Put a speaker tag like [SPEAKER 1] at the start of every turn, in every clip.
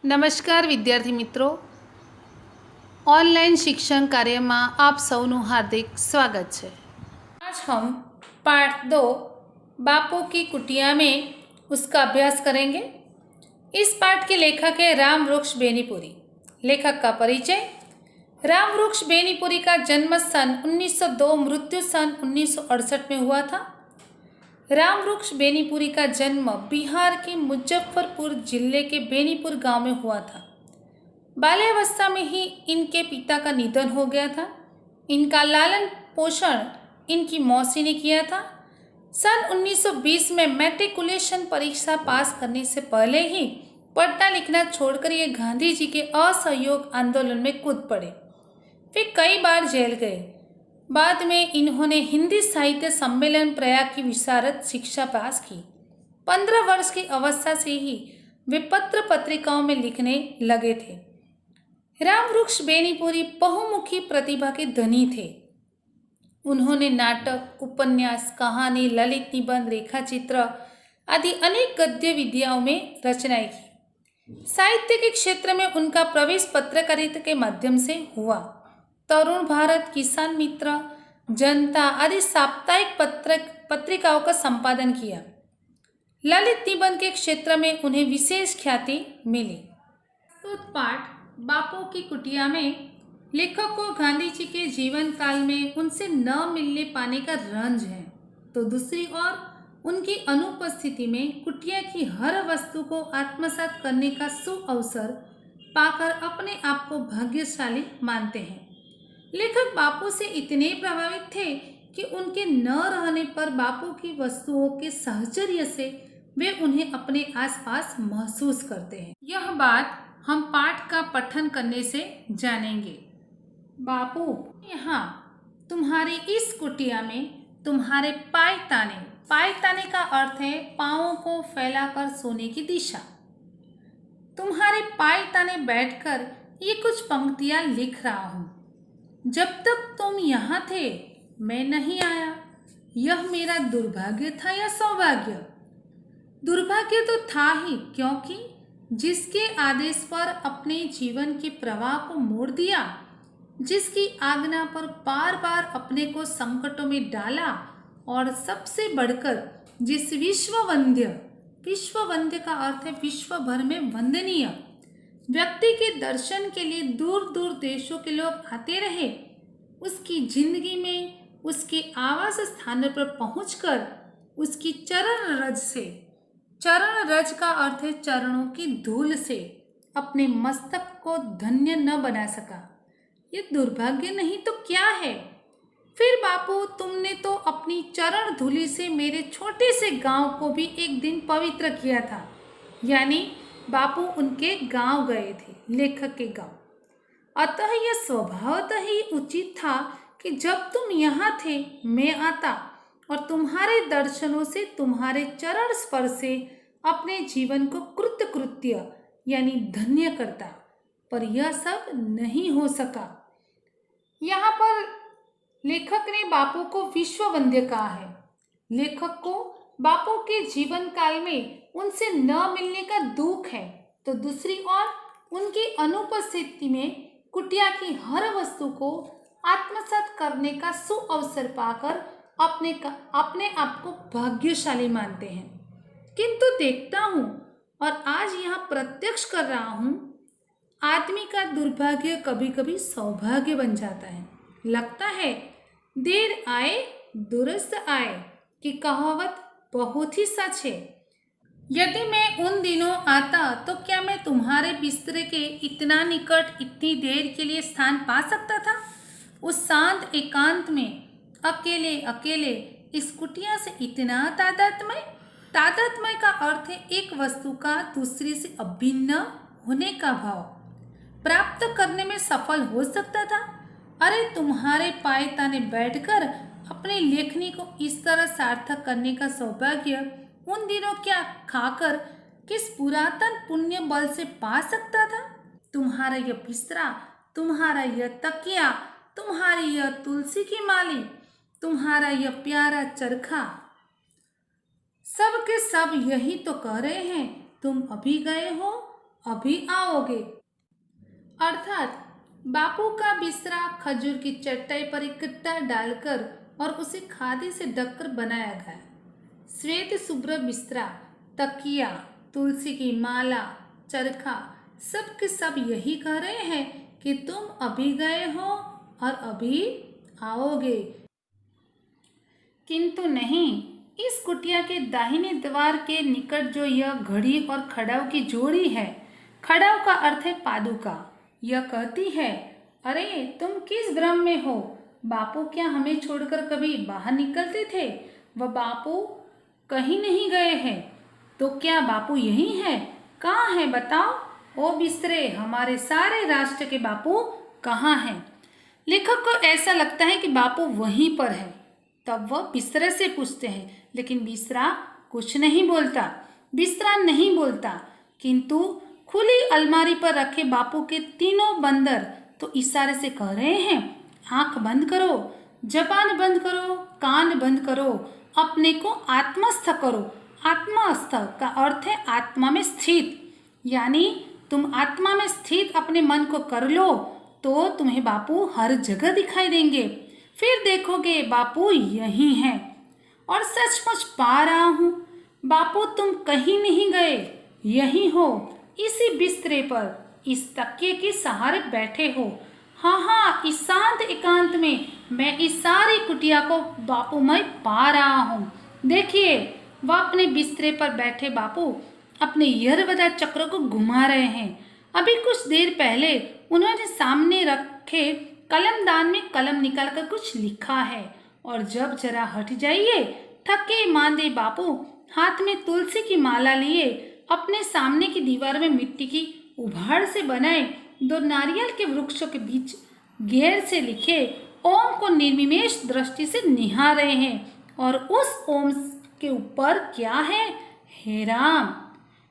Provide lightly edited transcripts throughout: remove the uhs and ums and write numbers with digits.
[SPEAKER 1] નમસ્કાર વિદ્યાર્થી મિત્રો, ऑनलाइन शिक्षण कार्य में आप सबનું हार्दिक स्वागत है। आज हम पाठ 2 बापू की कुटिया में उसका अभ्यास करेंगे। इस पाठ के लेखक है रामवृक्ष बेनीपुरी। लेखक का परिचय। रामवृक्ष बेनीपुरी का जन्म सन 1902 मृत्यु सन 1968 में हुआ था। रामवृक्ष बेनीपुरी का जन्म बिहार के मुजफ्फरपुर जिले के बेनीपुर गांव में हुआ था। बाल्यावस्था में ही इनके पिता का निधन हो गया था। इनका लालन पोषण इनकी मौसी ने किया था। सन 1920 में मैट्रिकुलेशन परीक्षा पास करने से पहले ही पढ़ना लिखना छोड़कर ये गांधी जी के असहयोग आंदोलन में कूद पड़े। वे कई बार जेल गए। बाद में इन्होंने हिंदी साहित्य सम्मेलन प्रयाग की विशारद शिक्षा पास की। 15 वर्ष की अवस्था से ही वे पत्र पत्रिकाओं में लिखने लगे थे। रामवृक्ष बेनीपुरी बहुमुखी प्रतिभा के धनी थे। उन्होंने नाटक, उपन्यास, कहानी, ललित निबंध, रेखाचित्र आदि अनेक गद्य विद्याओं में रचनाएं की। साहित्य के क्षेत्र में उनका प्रवेश पत्रकारिता के माध्यम से हुआ। तरुण भारत, किसान मित्र, जनता आदि साप्ताहिक पत्रिकाओं का संपादन किया। ललित निबंध के क्षेत्र में उन्हें विशेष ख्याति मिली। प्रस्तुत पाठ बापू की कुटिया में लेखक को गांधी जी के जीवन काल में उनसे न मिलने पाने का रंज है, तो दूसरी ओर उनकी अनुपस्थिति में कुटिया की हर वस्तु को आत्मसात करने का सुअवसर पाकर अपने आप को भाग्यशाली मानते हैं। लेखक बापू से इतने प्रभावित थे कि उनके न रहने पर बापू की वस्तुओं के साहचर्य से वे उन्हें अपने आसपास महसूस करते हैं। यह बात हम पाठ का पठन करने से जानेंगे। बापू, यहाँ तुम्हारी इस कुटिया में तुम्हारे पायताने का अर्थ है पाँवों को फैलाकर सोने की दिशा। तुम्हारे पायताने बैठकर ये कुछ पंक्तियाँ लिख रहा हूँ। जब तक तुम यहाँ थे मैं नहीं आया। यह मेरा दुर्भाग्य था या सौभाग्य? दुर्भाग्य तो था ही, क्योंकि जिसके आदेश पर अपने जीवन के प्रवाह को मोड़ दिया, जिसकी आज्ञा पर बार बार अपने को संकटों में डाला, और सबसे बढ़कर जिस विश्ववंद्य का अर्थ है विश्व भर में वंदनीय व्यक्ति के दर्शन के लिए दूर दूर देशों के लोग आते रहे, उसकी जिंदगी में उसके आवास स्थान पर पहुंचकर उसकी चरण रज का अर्थ है चरणों की धूल से अपने मस्तक को धन्य न बना सका। ये दुर्भाग्य नहीं तो क्या है? फिर बापू, तुमने तो अपनी चरण धूलि से मेरे छोटे से गांव को भी एक दिन पवित्र किया था। यानी बापू उनके गांव गए थे, लेखक के गांव। अतः यह स्वभावतः ही उचित था कि जब तुम यहाँ थे मैं आता और तुम्हारे दर्शनों से, तुम्हारे चरण स्पर्श से अपने जीवन को कृत्य यानी धन्य करता, पर यह सब नहीं हो सका। यहाँ पर लेखक ने बापू को विश्ववंद्य कहा है। लेखक को बापू के जीवन काल में उनसे न मिलने का दुख है, तो दूसरी ओर उनकी अनुपस्थिति में कुटिया की हर वस्तु को आत्मसात करने का सुअवसर पाकर अपने आप को भाग्यशाली मानते हैं। किंतु देखता हूँ और आज यहाँ प्रत्यक्ष कर रहा हूँ, आदमी का दुर्भाग्य कभी कभी सौभाग्य बन जाता है। लगता है देर आए दुरुस्त आए की कहावत बहुत ही सच है। यदि मैं उन दिनों आता तो क्या मैं तुम्हारे बिस्तर के इतना निकट इतनी देर के लिए स्थान पा सकता था? उस शांत एकांत में अकेले इस कुटिया से इतना तादात्म्य का अर्थ है एक वस्तु का दूसरे से अभिन्न होने का भाव प्राप्त करने में सफल हो सकता था। अरे तुम्हारे पायताने बैठकर अपनी लेखनी को इस तरह सार्थक करने का सौभाग्य उन दिनों क्या खाकर किस पुरातन पुण्य बल से पा सकता था? तुम्हारा यह बिस्तरा, तुम्हारा यह तकिया, तुम्हारी यह तुलसी की माली, तुम्हारा यह प्यारा चरखा, सब के सब यही तो कह रहे हैं, तुम अभी गए हो अभी आओगे। अर्थात बापू का बिस्तरा खजूर की चटाई पर इकट्ठा डालकर और उसे खादी से ढककर बनाया गया। श्वेत शुभ्र बिस्तरा, तकिया, तुलसी की माला, चरखा, सब के सब यही कह रहे हैं कि तुम अभी गए हो और अभी आओगे। किंतु नहीं, इस कुटिया के दाहिने द्वार के निकट जो यह घड़ी और खड़ाऊ की जोड़ी है, खड़ाऊ का अर्थ है पादुका, यह कहती है, अरे तुम किस भ्रम में हो? बापू क्या हमें छोड़कर कभी बाहर निकलते थे? वह बापू कहीं नहीं गए हैं। तो क्या बापू यही है? कहाँ है बताओ? ओ बिस्तरे, हमारे सारे राष्ट्र के बापू कहाँ हैं? लेखक को ऐसा लगता है कि बापू वहीं पर है। तब वह बिस्तरे से पूछते हैं, लेकिन बिस्तरा कुछ नहीं बोलता। बिस्तरा नहीं बोलता, किंतु खुली अलमारी पर रखे बापू के तीनों बंदर तो इशारे से कह रहे हैं, आंख बंद करो, जबान बंद करो, कान बंद करो, अपने को आत्मस्थ करो। आत्मस्थ का अर्थ है आत्मा में स्थित, यानी तुम आत्मा में स्थित अपने मन को कर लो तो तुम्हें बापू हर जगह दिखाई देंगे। फिर देखोगे बापू यही हैं। और सचमुच पा रहा हूँ, बापू तुम कहीं नहीं गए, यही हो, इसी बिस्तरे पर, इस तकिए के सहारे बैठे हो। हाँ हाँ, इस शांत एकांत में मैं इस सारी कुटिया को बापू मैं पा रहा हूँ। देखिए, वह अपने बिस्तरे पर बैठे बापू अपने यरवदा चक्र को घुमा रहे हैं। अभी कुछ देर पहले उन्होंने सामने रखे कलमदान में कलम निकालकर कुछ लिखा है, और जब जरा हट जाइए, थके मांदे बापू हाथ में तुलसी की माला लिए अपने सामने की दीवार में मिट्टी की उभाड़ से बनाए दो नारियल के वृक्षों के बीच घेर से लिखे ओम को निर्निमेष दृष्टि से निहार रहे हैं। और उस ओम के ऊपर क्या है? हे राम,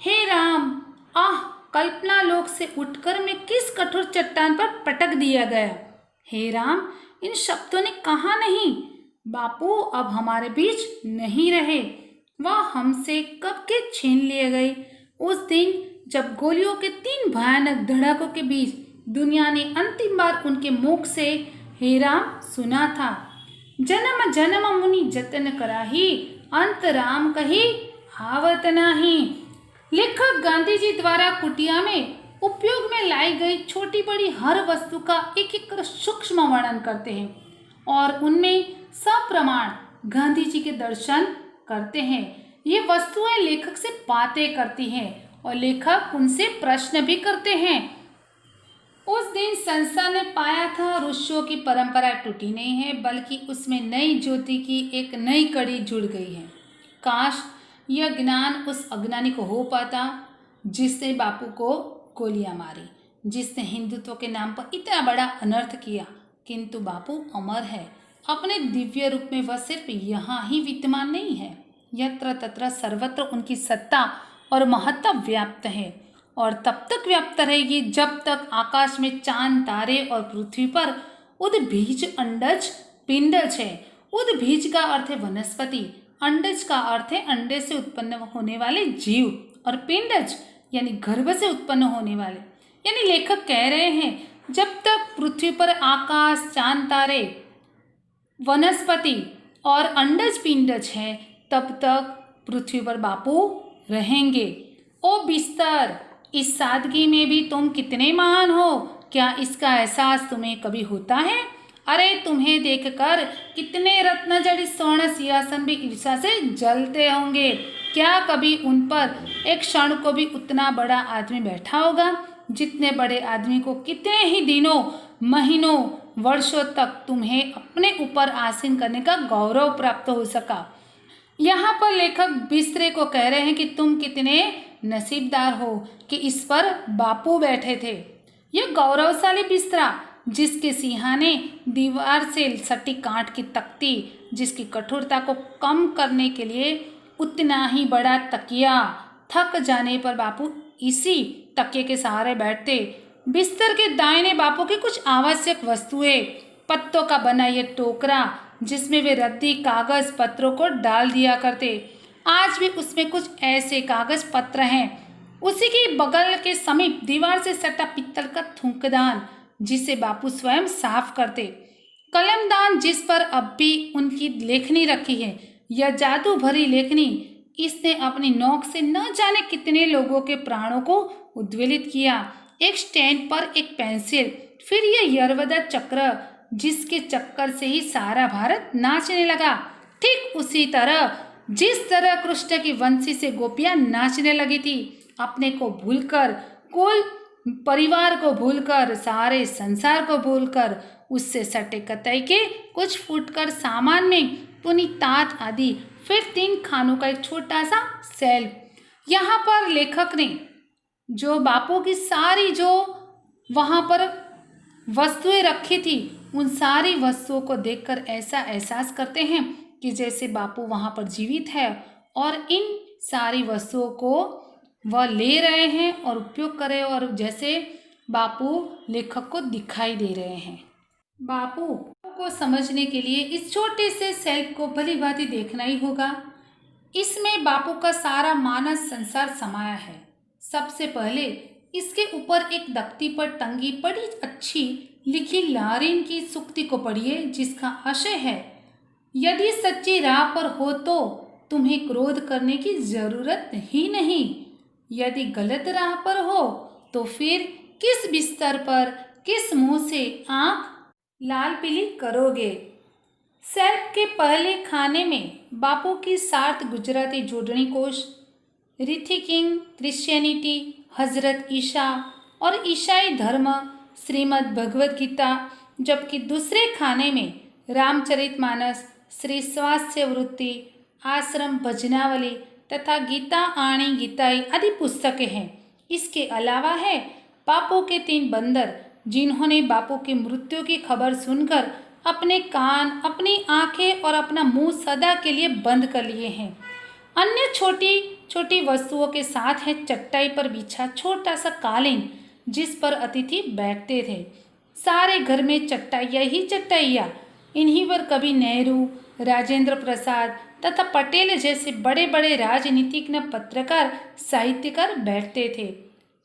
[SPEAKER 1] हे राम, आह, कल्पना लोक से उठकर मैं किस कठोर चट्टान पर पटक दिया गया। हे राम, इन शब्दों ने कहा नहीं, बापू अब हमारे बीच नहीं रहे, वह हमसे कब के छीन लिए गए। उस दिन जब गोलियों के 3 भयानक धड़ाकों के बीच दुनिया ने अंतिम बार उनके मुख से हे राम सुना था। जन्म जन्म मुनि जतन कराही, अंत राम कही आवत नाही। लेखक गांधी जी द्वारा कुटिया में उपयोग में लाई गई छोटी बड़ी हर वस्तु का एक एक सूक्ष्म वर्णन करते हैं और उनमें सप्रमाण गांधी जी के दर्शन करते हैं। ये वस्तुएं लेखक से बातें करती हैं और लेखक उनसे प्रश्न भी करते हैं। उस दिन संसार ने पाया था ऋषियों की परंपरा टूटी नहीं है, बल्कि उसमें नई ज्योति की एक नई कड़ी जुड़ गई है। काश यह ज्ञान उस अज्ञानी को हो पाता जिसने बापू को गोलियां मारी, जिसने हिंदुत्व के नाम पर इतना बड़ा अनर्थ किया। किंतु बापू अमर है, अपने दिव्य रूप में वह सिर्फ यहाँ ही विद्यमान नहीं है, यत्र तत्र सर्वत्र उनकी सत्ता और महत्ता व्याप्त है और तब तक व्याप्त रहेगी जब तक आकाश में चांद तारे और पृथ्वी पर उद्बीज अंडज पिंडज है। उद्बीज का अर्थ है वनस्पति, अंडज का अर्थ है अंडे से उत्पन्न होने वाले जीव, और पिंडज यानी गर्भ से उत्पन्न होने वाले। यानी लेखक कह रहे हैं जब तक पृथ्वी पर आकाश, चांद तारे, वनस्पति और अंडज पिंडज है, तब तक पृथ्वी पर बापू रहेंगे। ओ बिस्तर, इस सादगी में भी तुम कितने महान हो, क्या इसका एहसास तुम्हें कभी होता है? अरे तुम्हें देखकर कितने रत्नजड़ित स्वर्ण सिंहासन भी ईर्ष्या से जलते होंगे। क्या कभी उन पर एक क्षण को भी उतना बड़ा आदमी बैठा होगा जितने बड़े आदमी को कितने ही दिनों, महीनों, वर्षों तक तुम्हें अपने ऊपर आसीन करने का गौरव प्राप्त हो सका। यहाँ पर लेखक बिस्तरे को कह रहे हैं कि तुम कितने नसीबदार हो कि इस पर बापू बैठे थे। यह गौरवशाली बिस्तरा, जिसके सिंहाने दीवार से सटी कांट की तख्ती, जिसकी कठोरता को कम करने के लिए उतना ही बड़ा तकिया, थक जाने पर बापू इसी तकिए के सहारे बैठते। बिस्तर के दाहिने बापू की कुछ आवश्यक वस्तुएं, पत्तों का बना ये टोकरा जिसमें वे रद्दी कागज पत्रों को डाल दिया करते। आज भी उसमें कुछ ऐसे कागज पत्र हैं उसी के बगल के समीप दीवार से सटा पित्तल का थूकदान, जिसे बापू स्वयं साफ करते। कलमदान, जिस पर अब भी उनकी लेखनी रखी है। यह जादू भरी लेखनी, इसने अपनी नोक से न जाने कितने लोगों के प्राणों को उद्वेलित किया। एक स्टैंड पर एक पेंसिल, फिर यह यर्वदा चक्र, जिसके चक्कर से ही सारा भारत नाचने लगा। ठीक उसी तरह जिस तरह कृष्ण की वंशी से गोपियां नाचने लगी थी, अपने को भूलकर, कुल परिवार को भूलकर, सारे संसार को भूलकर, उससे सटे कतई के कुछ फुटकर सामान में पुनी तात आदि, फिर 3 खानों का एक छोटा सा सेल्फ। यहाँ पर लेखक ने जो बापू की सारी जो वहाँ पर वस्तुएं रखी थी, उन सारी वस्तुओं को देखकर ऐसा एहसास करते हैं कि जैसे बापू वहाँ पर जीवित है और इन सारी वस्तुओं को वह ले रहे हैं और उपयोग कर रहे हैं, और जैसे बापू लेखक को दिखाई दे रहे हैं। बापू को समझने के लिए इस छोटे से सेल्फ को भली भांति देखना ही होगा। इसमें बापू का सारा मानस संसार समाया है। सबसे पहले इसके ऊपर एक तख्ती पर टंगी बड़ी अच्छी लिखी लारिन की सूक्ति को पढ़िए, जिसका आशय है, यदि सच्ची राह पर हो तो तुम्हें क्रोध करने की जरूरत ही नहीं, यदि गलत राह पर हो तो फिर किस बिस्तर पर, किस मुंह से आंख लाल पीली करोगे। सेल्फ के पहले खाने में बापू की सार्थ गुजराती जोड़नी कोश, रिथिकिंग क्रिश्चियनिटी, हजरत ईशा और ईसाई धर्म, श्रीमद् भगवद गीता, जबकि दूसरे खाने में रामचरितमानस, श्री स्वास्थ्य वृत्ति, आश्रम भजनावली तथा गीता आणी गीताई आदि पुस्तकें हैं। इसके अलावा है बापू के 3 बंदर, जिन्होंने बापू की मृत्यु की खबर सुनकर अपने कान, अपनी आंखें और अपना मुंह सदा के लिए बंद कर लिए हैं। अन्य छोटी छोटी वस्तुओं के साथ है चटाई पर बिछा छोटा सा कालीन, जिस पर अतिथि बैठते थे। सारे घर में चटाइयाँ ही चटाइयाँ। इन्हीं पर कभी नेहरू, राजेंद्र प्रसाद तथा पटेल जैसे बड़े बड़े राजनीतिज्ञ, पत्रकार, साहित्यकार बैठते थे।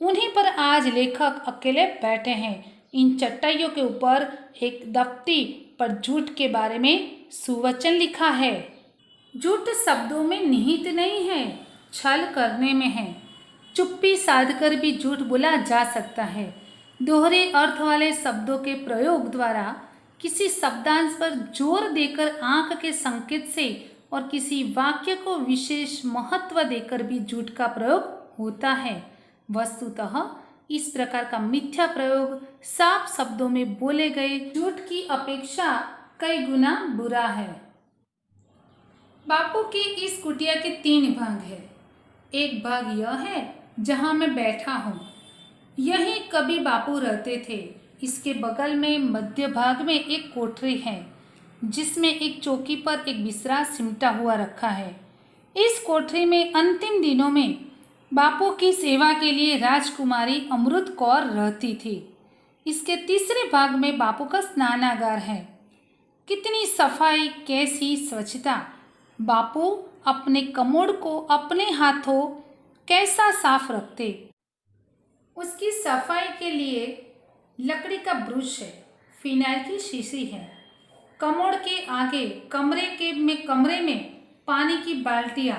[SPEAKER 1] उन्हीं पर आज लेखक अकेले बैठे हैं। इन चटाइयों के ऊपर एक दफ्ती पर झूठ के बारे में सुवचन लिखा है। झूठ शब्दों में निहित नहीं है, छल करने में है। चुप्पी साधकर भी झूठ बोला जा सकता है। दोहरे अर्थ वाले शब्दों के प्रयोग द्वारा किसी शब्दांश पर जोर देकर, आंख के संकेत से और किसी वाक्य को विशेष महत्व देकर भी झूठ का प्रयोग होता है। वस्तुतः इस प्रकार का मिथ्या प्रयोग साफ शब्दों में बोले गए झूठ की अपेक्षा कई गुना बुरा है। बापू की इस कुटिया के 3 भाग है। एक भाग यह है जहाँ मैं बैठा हूँ, यहीं कभी बापू रहते थे। इसके बगल में मध्य भाग में एक कोठरी है, जिसमें एक चौकी पर एक बिस्तरा सिमटा हुआ रखा है। इस कोठरी में अंतिम दिनों में बापू की सेवा के लिए राजकुमारी अमृत कौर रहती थी। इसके तीसरे भाग में बापू का स्नानागार है। कितनी सफाई, कैसी स्वच्छता! बापू अपने कमोड को अपने हाथों कैसा साफ रखते। उसकी सफाई के लिए लकड़ी का ब्रश है, फिनाइल की शीशी है। कमोड के आगे कमरे में पानी की बाल्टियाँ,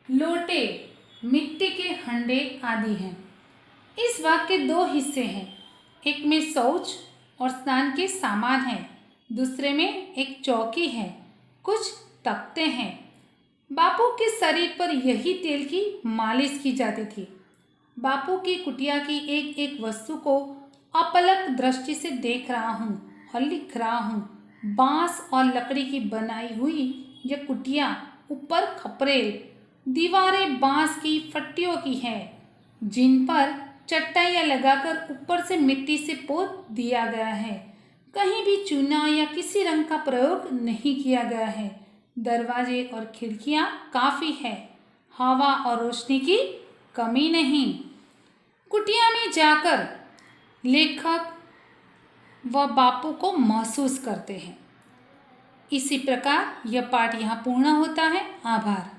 [SPEAKER 1] लोटे, मिट्टी के हंडे आदि हैं। इस भाग के 2 हिस्से हैं। एक में शौच और स्नान के सामान हैं, दूसरे में एक चौकी है, कुछ तख्ते हैं। बापू के शरीर पर यही तेल की मालिश की जाती थी। बापू की कुटिया की एक एक वस्तु को अपलक दृष्टि से देख रहा हूँ और लिख रहा हूँ। बांस और लकड़ी की बनाई हुई यह कुटिया, ऊपर खपरेल, दीवारें बांस की फट्टियों की हैं, जिन पर चटाइयाँ लगाकर ऊपर से मिट्टी से पोत दिया गया है। कहीं भी चूना या किसी रंग का प्रयोग नहीं किया गया है। दरवाजे और खिड़कियाँ काफ़ी है, हवा और रोशनी की कमी नहीं। कुटिया में जाकर लेखक व बापू को महसूस करते हैं। इसी प्रकार यह पाठ यहाँ पूर्ण होता है। आभार।